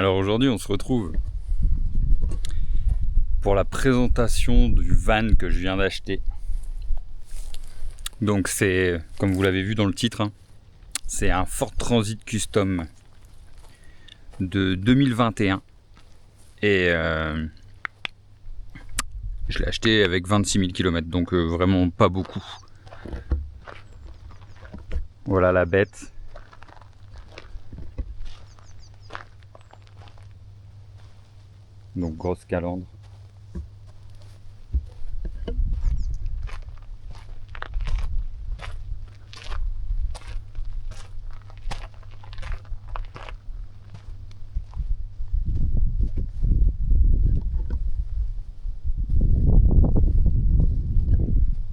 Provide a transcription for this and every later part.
Alors aujourd'hui on se retrouve pour la présentation du van que je viens d'acheter. Donc c'est, comme vous l'avez vu dans le titre, c'est un Ford Transit Custom de 2021 et je l'ai acheté avec 26 000 km, donc vraiment pas beaucoup. Voilà la bête. Donc grosse calandre.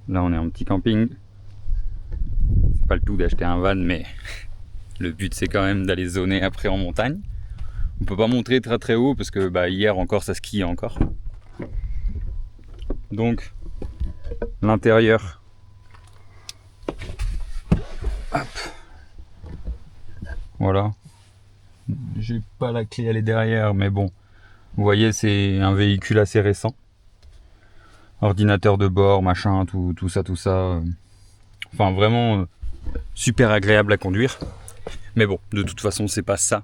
Là on est en petit camping. C'est pas le tout d'acheter un van, mais le but c'est quand même d'aller zoner après en montagne. On peut pas monter très très haut parce que hier encore ça skiait encore. Donc l'intérieur. Hop. Voilà. J'ai pas la clé, elle est derrière, mais bon. Vous voyez, c'est un véhicule assez récent. Ordinateur de bord, machin, tout ça. Enfin vraiment super agréable à conduire. Mais bon, de toute façon, c'est pas ça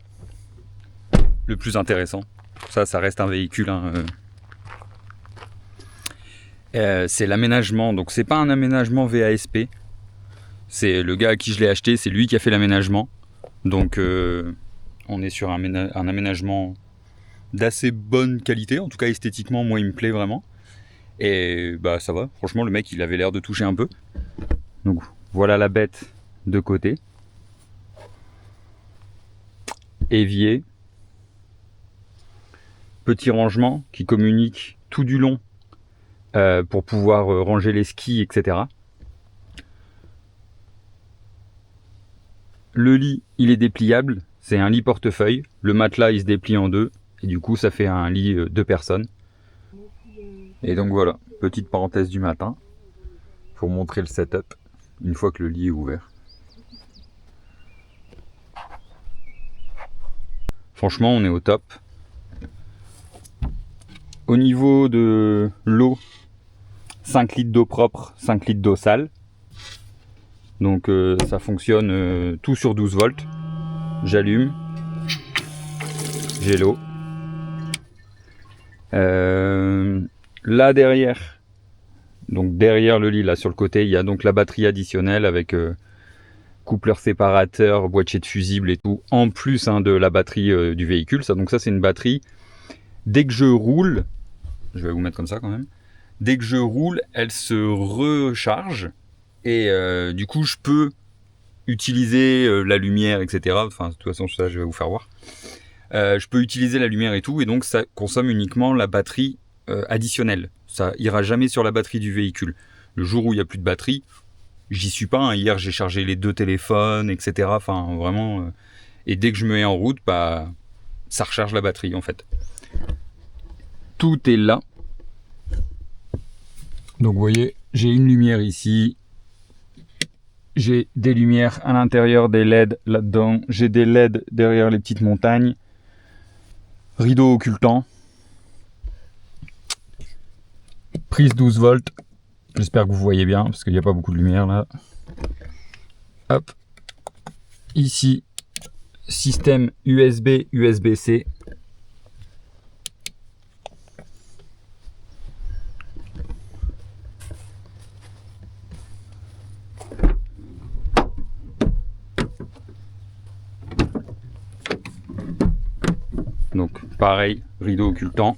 le plus intéressant. Ça reste un véhicule. C'est l'aménagement. Donc c'est pas un aménagement VASP. C'est le gars à qui je l'ai acheté, c'est lui qui a fait l'aménagement. Donc on est sur un aménagement d'assez bonne qualité. En tout cas esthétiquement, moi il me plaît vraiment. Et ça va. Franchement, le mec il avait l'air de toucher un peu. Donc voilà la bête de côté. Évier. Petit rangement qui communique tout du long pour pouvoir ranger les skis, etc. Le lit, il est dépliable, c'est un lit portefeuille. Le matelas, il se déplie en deux et du coup, ça fait un lit 2 personnes. Et donc voilà, petite parenthèse du matin pour montrer le setup une fois que le lit est ouvert. Franchement, on est au top. Au niveau de l'eau, 5 litres d'eau propre, 5 litres d'eau sale. Donc ça fonctionne tout sur 12 volts. J'allume. J'ai l'eau. Là derrière, donc derrière le lit, là sur le côté, il y a donc la batterie additionnelle avec coupleur séparateur, boîtier de fusible et tout, en plus de la batterie du véhicule. Donc ça c'est une batterie. Dès que je roule, je vais vous mettre comme ça quand même. Dès que je roule, elle se recharge et du coup je peux utiliser la lumière, etc. Enfin de toute façon ça je vais vous faire voir. Je peux utiliser la lumière et tout, et donc ça consomme uniquement la batterie additionnelle. Ça ira jamais sur la batterie du véhicule. Le jour où il n'y a plus de batterie, j'y suis pas. Hier j'ai chargé les 2 téléphones, etc. Enfin vraiment. Et dès que je me mets en route, ça recharge la batterie en fait. Tout est là. Donc vous voyez, j'ai une lumière ici. J'ai des lumières à l'intérieur, des LED là-dedans. J'ai des LED derrière les petites montagnes. Rideau occultant. Prise 12 volts. J'espère que vous voyez bien parce qu'il n'y a pas beaucoup de lumière là. Hop. Ici, système USB, USB-C. Donc pareil, rideau occultant.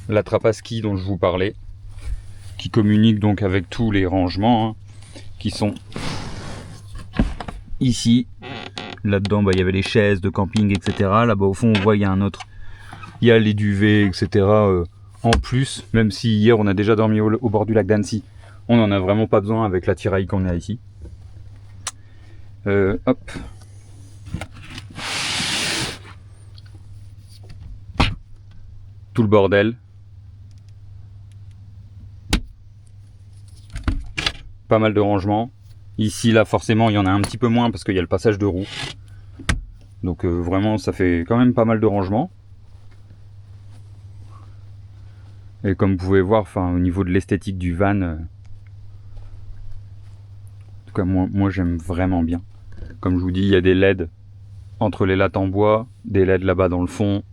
La trappe à ski dont je vous parlais, qui communique donc avec tous les rangements qui sont ici. Là-dedans, il y avait les chaises de camping, etc. Là-bas au fond, on voit il y a un autre, il y a les duvets, etc. En plus, même si hier on a déjà dormi au bord du lac d'Annecy, on n'en a vraiment pas besoin avec la tiraille qu'on a ici. Hop. Tout le bordel. Pas mal de rangements. Ici, là, forcément, il y en a un petit peu moins parce qu'il y a le passage de roue. Donc vraiment ça fait quand même pas mal de rangement. Et comme vous pouvez voir, au niveau de l'esthétique du van, en tout cas moi j'aime vraiment bien. Comme je vous dis, il y a des LED entre les lattes en bois, des LED là-bas dans le fond.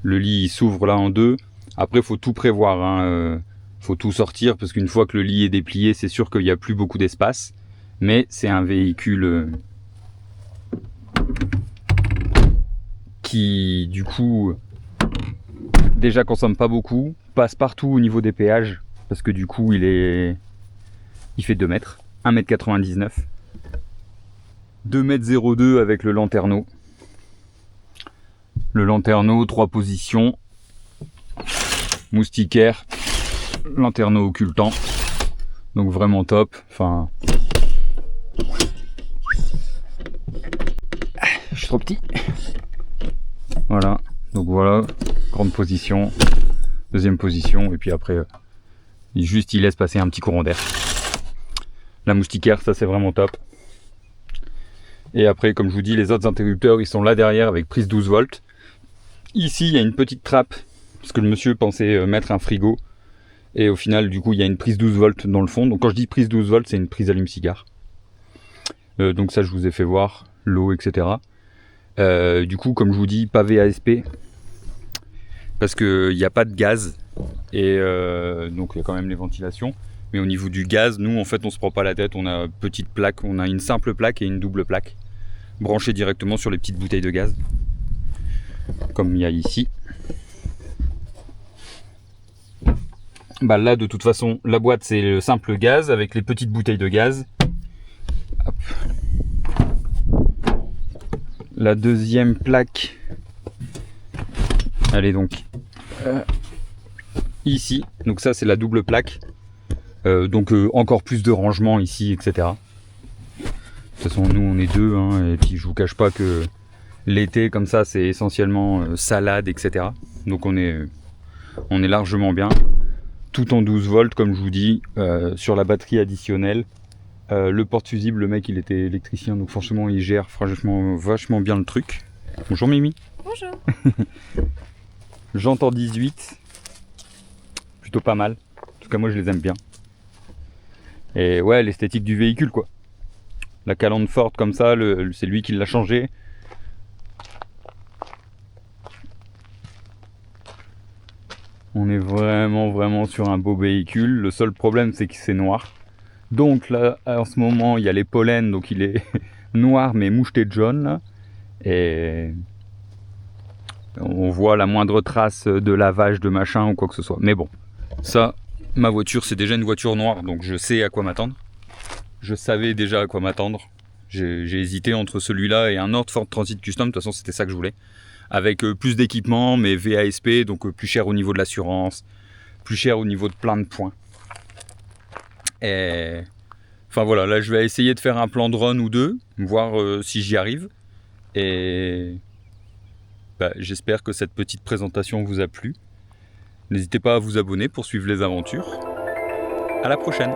Le lit il s'ouvre là en deux. Après faut tout prévoir, hein. Faut tout sortir parce qu'une fois que le lit est déplié, c'est sûr qu'il n'y a plus beaucoup d'espace. Mais c'est un véhicule qui du coup déjà consomme pas beaucoup, passe partout au niveau des péages parce que du coup il fait 2 mètres, 1m99, 2m02 avec le lanterneau. Le lanterneau, 3 positions, moustiquaire, lanterneau occultant, donc vraiment top. Enfin, je suis trop petit. Voilà, donc voilà, grande position, deuxième position, et puis après, il laisse passer un petit courant d'air. La moustiquaire, ça c'est vraiment top. Et après, comme je vous dis, les autres interrupteurs, ils sont là derrière avec prise 12 volts. Ici, il y a une petite trappe, parce que le monsieur pensait mettre un frigo. Et au final, du coup, il y a une prise 12 volts dans le fond. Donc quand je dis prise 12 volts, c'est une prise allume-cigare. Donc ça, je vous ai fait voir, l'eau, etc. Du coup, comme je vous dis, pavé ASP, parce qu'il n'y a pas de gaz. Et donc il y a quand même les ventilations. Mais au niveau du gaz, nous, en fait, on se prend pas la tête. On a une petite plaque, on a une simple plaque et une double plaque, branchées directement sur les petites bouteilles de gaz. Comme il y a ici. Bah là de toute façon la boîte c'est le simple gaz avec les petites bouteilles de gaz. Hop. La deuxième plaque elle est donc ici, donc ça c'est la double plaque, donc encore plus de rangement ici, etc. De toute façon nous on est deux, hein, et puis je vous cache pas que l'été comme ça c'est essentiellement salade, etc. Donc on est largement bien. Tout en 12 volts, comme je vous dis, sur la batterie additionnelle. Le porte-fusible, le mec, il était électricien, donc forcément, il gère vachement bien le truc. Bonjour Mimi. Bonjour. J'entends 18. Plutôt pas mal. En tout cas, moi, je les aime bien. Et ouais, l'esthétique du véhicule, quoi. La calandre forte comme ça, c'est lui qui l'a changé. On est vraiment sur un beau véhicule. Le seul problème, c'est que c'est noir. Donc là, en ce moment, il y a les pollens, donc il est noir mais moucheté de jaune. Là. Et on voit la moindre trace de lavage, de machin ou quoi que ce soit. Mais bon, ça, ma voiture, c'est déjà une voiture noire, donc je sais à quoi m'attendre. Je savais déjà à quoi m'attendre. J'ai hésité entre celui-là et un autre Ford Transit Custom. De toute façon, c'était ça que je voulais. Avec plus d'équipement, mais VASP, donc plus cher au niveau de l'assurance, plus cher au niveau de plein de points. Et enfin voilà, là je vais essayer de faire un plan de run ou deux, voir si j'y arrive. Et j'espère que cette petite présentation vous a plu. N'hésitez pas à vous abonner pour suivre les aventures. À la prochaine.